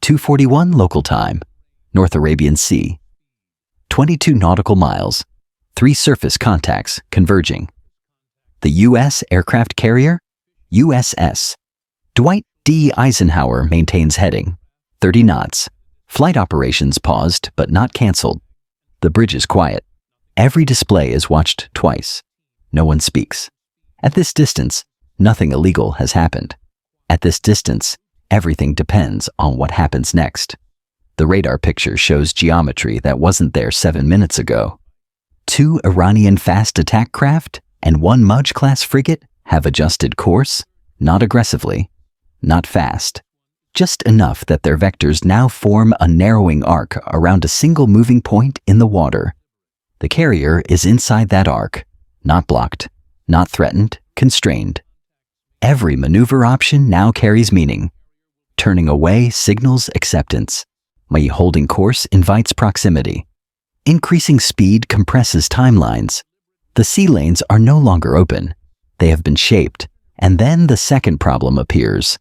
2:41 local time, North Arabian Sea. 22 nautical miles, 3 surface contacts converging. The U.S. aircraft carrier, USS Dwight D. Eisenhower maintains heading, 30 knots. Flight operations paused but not canceled. The bridge is quiet. Every display is watched twice. No one speaks. At this distance, nothing illegal has happened. At this distance, everything depends on what happens next. The radar picture shows geometry that wasn't there 7 minutes ago. 2 Iranian fast attack craft and 1 Mudge-class frigate have adjusted course, not aggressively, not fast, just enough that their vectors now form a narrowing arc around a single moving point in the water. The carrier is inside that arc, not blocked, not threatened, constrained. Every maneuver option now carries meaning. Turning away signals acceptance. My holding course invites proximity. Increasing speed compresses timelines. The sea lanes are no longer open. They have been shaped, and then the second problem appears.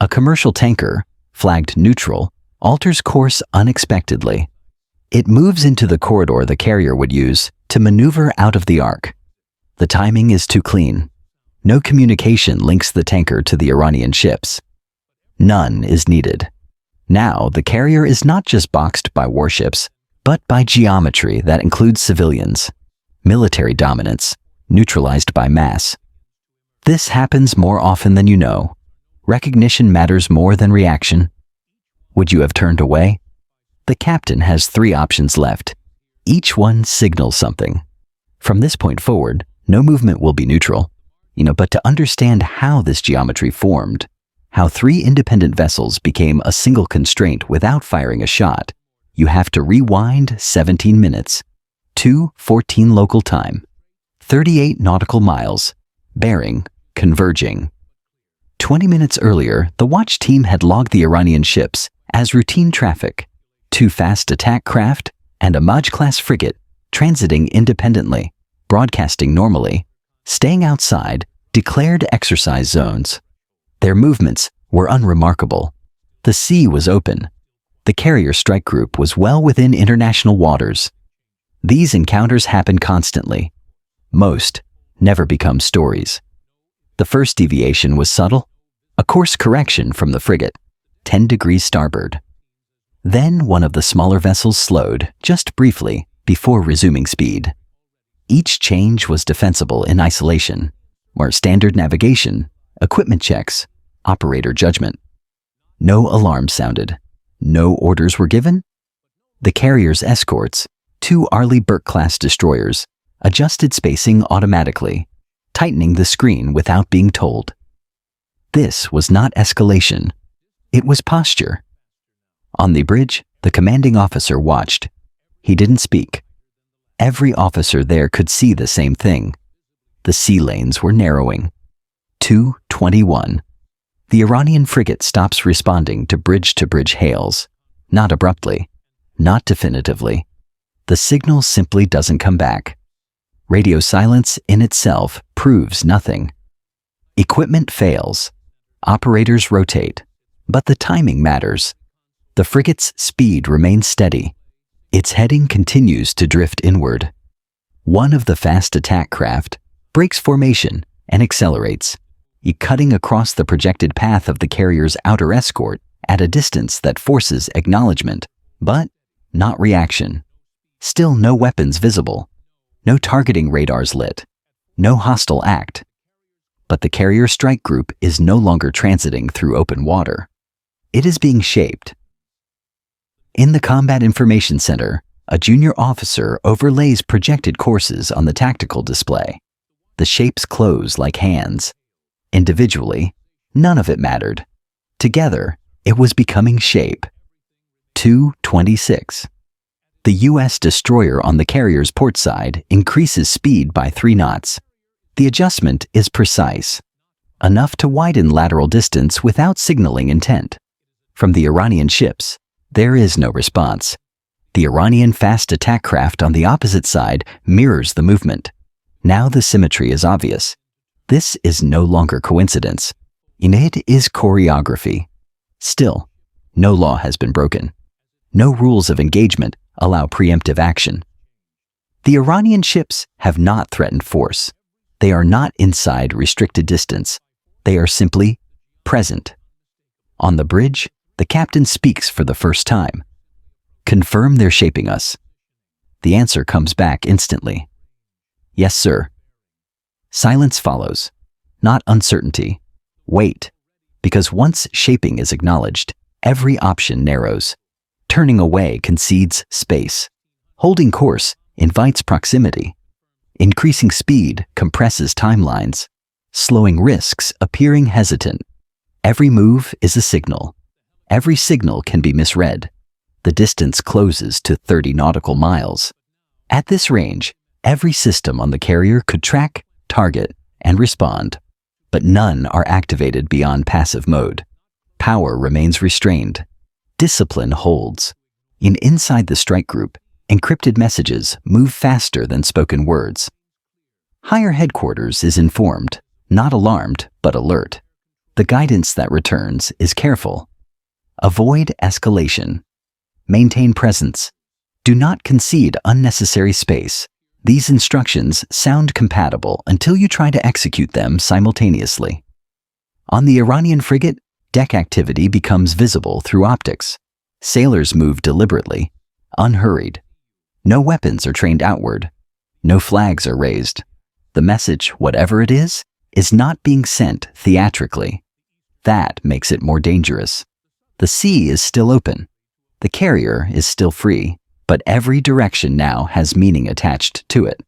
A commercial tanker, flagged neutral, alters course unexpectedly. It moves into the corridor the carrier would use to maneuver out of the arc. The timing is too clean. No communication links the tanker to the Iranian ships. None is needed. Now, the carrier is not just boxed by warships, but by geometry that includes civilians. Military dominance, neutralized by mass. This happens more often than you know. Recognition matters more than reaction. Would you have turned away? The captain has 3 options left. Each one signals something. From this point forward, no movement will be neutral. But to understand how this geometry formed, how 3 independent vessels became a single constraint without firing a shot, you have to rewind 17 minutes, 2:14 local time, 38 nautical miles, bearing, converging. 20 minutes earlier, the watch team had logged the Iranian ships as routine traffic, 2 fast attack craft and a Mudge-class frigate transiting independently, broadcasting normally, staying outside declared exercise zones. Their movements were unremarkable. The sea was open. The carrier strike group was well within international waters. These encounters happen constantly. Most never become stories. The first deviation was subtle, a course correction from the frigate, 10 degrees starboard. Then one of the smaller vessels slowed, just briefly, before resuming speed. Each change was defensible in isolation, or standard navigation, equipment checks, operator judgment. No alarm sounded. No orders were given. The carrier's escorts, 2 Arleigh Burke-class destroyers, adjusted spacing automatically, tightening the screen without being told. This was not escalation. It was posture. On the bridge, the commanding officer watched. He didn't speak. Every officer there could see the same thing. The sea lanes were narrowing. 2:21. The Iranian frigate stops responding to bridge-to-bridge hails. Not abruptly. Not definitively. The signal simply doesn't come back. Radio silence in itself proves nothing. Equipment fails. Operators rotate. But the timing matters. The frigate's speed remains steady. Its heading continues to drift inward. One of the fast attack craft breaks formation and accelerates, cutting across the projected path of the carrier's outer escort at a distance that forces acknowledgement, but not reaction. Still no weapons visible, no targeting radars lit, no hostile act. But the carrier strike group is no longer transiting through open water. It is being shaped. In the Combat Information Center, a junior officer overlays projected courses on the tactical display. The shapes close like hands. Individually, none of it mattered. Together, it was becoming shape. 2:26. The U.S. destroyer on the carrier's port side increases speed by 3 knots. The adjustment is precise, enough to widen lateral distance without signaling intent. From the Iranian ships, there is no response. The Iranian fast attack craft on the opposite side mirrors the movement. Now the symmetry is obvious. This is no longer coincidence. It is choreography. Still, no law has been broken. No rules of engagement allow preemptive action. The Iranian ships have not threatened force. They are not inside restricted distance. They are simply present. On the bridge, the captain speaks for the first time. Confirm they're shaping us. The answer comes back instantly. Yes, sir. Silence follows, not uncertainty. Wait, because once shaping is acknowledged, every option narrows. Turning away concedes space. Holding course invites proximity. Increasing speed compresses timelines. Slowing risks appearing hesitant. Every move is a signal. Every signal can be misread. The distance closes to 30 nautical miles. At this range, every system on the carrier could track, target, and respond. But none are activated beyond passive mode. Power remains restrained. Discipline holds. Inside the strike group, encrypted messages move faster than spoken words. Higher headquarters is informed, not alarmed, but alert. The guidance that returns is careful. Avoid escalation. Maintain presence. Do not concede unnecessary space. These instructions sound compatible until you try to execute them simultaneously. On the Iranian frigate, deck activity becomes visible through optics. Sailors move deliberately, unhurried. No weapons are trained outward. No flags are raised. The message, whatever it is not being sent theatrically. That makes it more dangerous. The sea is still open. The carrier is still free, but every direction now has meaning attached to it.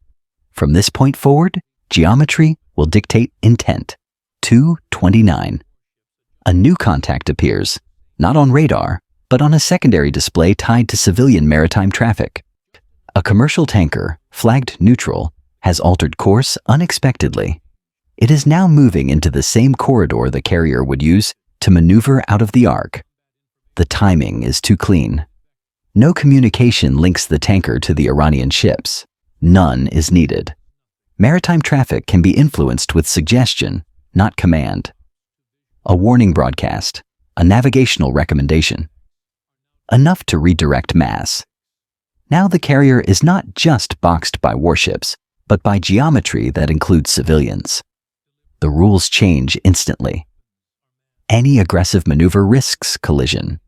From this point forward, geometry will dictate intent. 229. A new contact appears, not on radar, but on a secondary display tied to civilian maritime traffic. A commercial tanker, flagged neutral, has altered course unexpectedly. It is now moving into the same corridor the carrier would use to maneuver out of the arc. The timing is too clean. No communication links the tanker to the Iranian ships. None is needed. Maritime traffic can be influenced with suggestion, not command. A warning broadcast, a navigational recommendation. Enough to redirect mass. Now the carrier is not just boxed by warships, but by geometry that includes civilians. The rules change instantly. Any aggressive maneuver risks collision.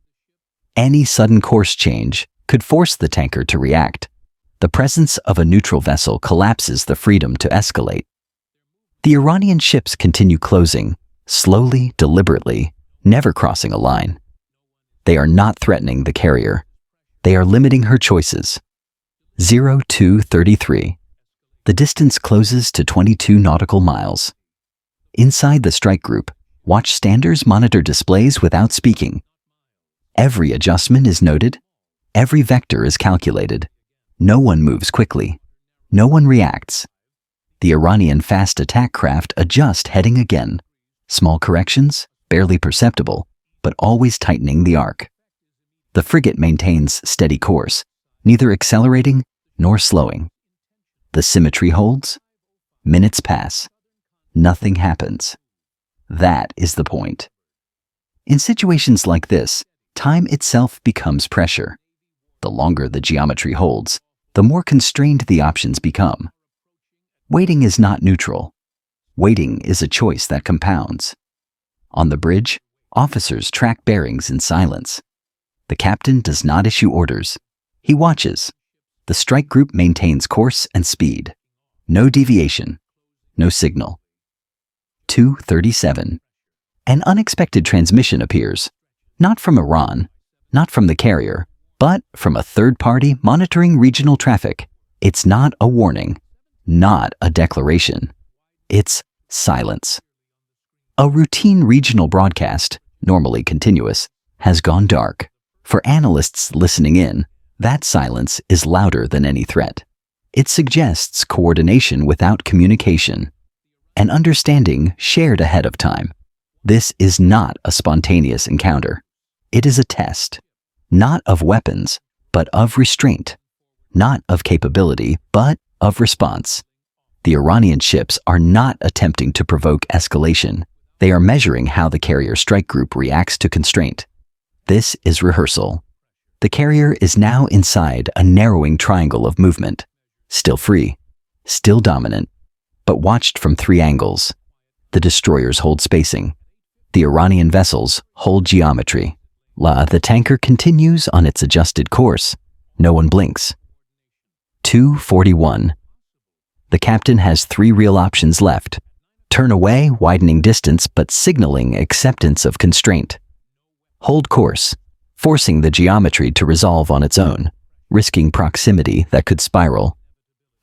Any sudden course change could force the tanker to react. The presence of a neutral vessel collapses the freedom to escalate. The Iranian ships continue closing, slowly, deliberately, never crossing a line. They are not threatening the carrier. They are limiting her choices. 0233. The distance closes to 22 nautical miles. Inside the strike group, watchstanders monitor displays without speaking. Every adjustment is noted. Every vector is calculated. No one moves quickly. No one reacts. The Iranian fast attack craft adjust heading again. Small corrections, barely perceptible, but always tightening the arc. The frigate maintains steady course, neither accelerating nor slowing. The symmetry holds. Minutes pass. Nothing happens. That is the point. In situations like this, time itself becomes pressure. The longer the geometry holds, the more constrained the options become. Waiting is not neutral. Waiting is a choice that compounds. On the bridge, officers track bearings in silence. The captain does not issue orders. He watches. The strike group maintains course and speed. No deviation. No signal. 237. An unexpected transmission appears. Not from Iran, not from the carrier, but from a third party monitoring regional traffic. It's not a warning, not a declaration. It's silence. A routine regional broadcast, normally continuous, has gone dark. For analysts listening in, that silence is louder than any threat. It suggests coordination without communication, an understanding shared ahead of time. This is not a spontaneous encounter. It is a test, not of weapons, but of restraint, not of capability, but of response. The Iranian ships are not attempting to provoke escalation. They are measuring how the carrier strike group reacts to constraint. This is rehearsal. The carrier is now inside a narrowing triangle of movement, still free, still dominant, but watched from 3 angles. The destroyers hold spacing. The Iranian vessels hold geometry. The tanker continues on its adjusted course. No one blinks. 2:41. The captain has 3 real options left. Turn away, widening distance but signaling acceptance of constraint. Hold course, forcing the geometry to resolve on its own, risking proximity that could spiral.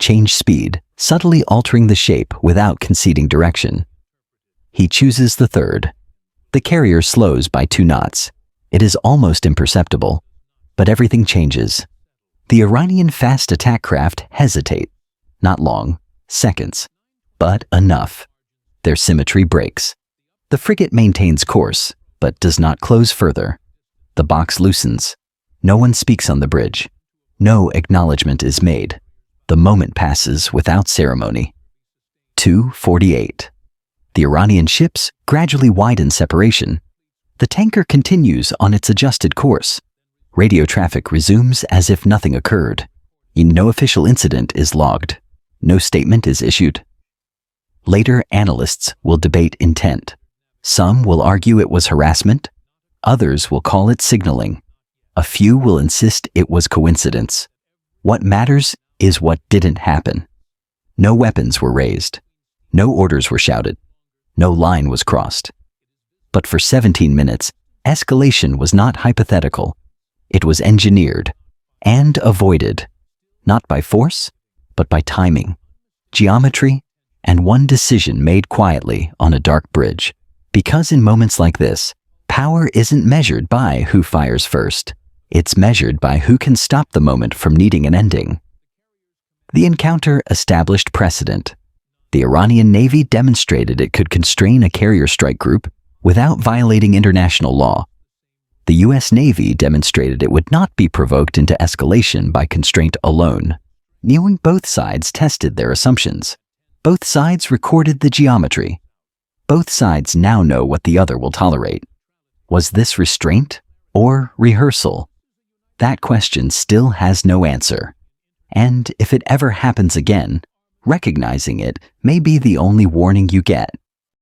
Change speed, subtly altering the shape without conceding direction. He chooses the 3rd. The carrier slows by 2 knots. It is almost imperceptible, but everything changes. The Iranian fast attack craft hesitate. Not long, seconds, but enough. Their symmetry breaks. The frigate maintains course, but does not close further. The box loosens. No one speaks on the bridge. No acknowledgement is made. The moment passes without ceremony. 2:48. The Iranian ships gradually widen separation. The tanker continues on its adjusted course. Radio traffic resumes as if nothing occurred. No official incident is logged. No statement is issued. Later, analysts will debate intent. Some will argue it was harassment. Others will call it signaling. A few will insist it was coincidence. What matters is what didn't happen. No weapons were raised. No orders were shouted. No line was crossed. But for 17 minutes, escalation was not hypothetical. It was engineered and avoided, not by force, but by timing, geometry, and one decision made quietly on a dark bridge. Because in moments like this, power isn't measured by who fires first. It's measured by who can stop the moment from needing an ending. The encounter established precedent. The Iranian Navy demonstrated it could constrain a carrier strike group without violating international law. The U.S. Navy demonstrated it would not be provoked into escalation by constraint alone. Knowing both sides tested their assumptions. Both sides recorded the geometry. Both sides now know what the other will tolerate. Was this restraint or rehearsal? That question still has no answer. And if it ever happens again, recognizing it may be the only warning you get.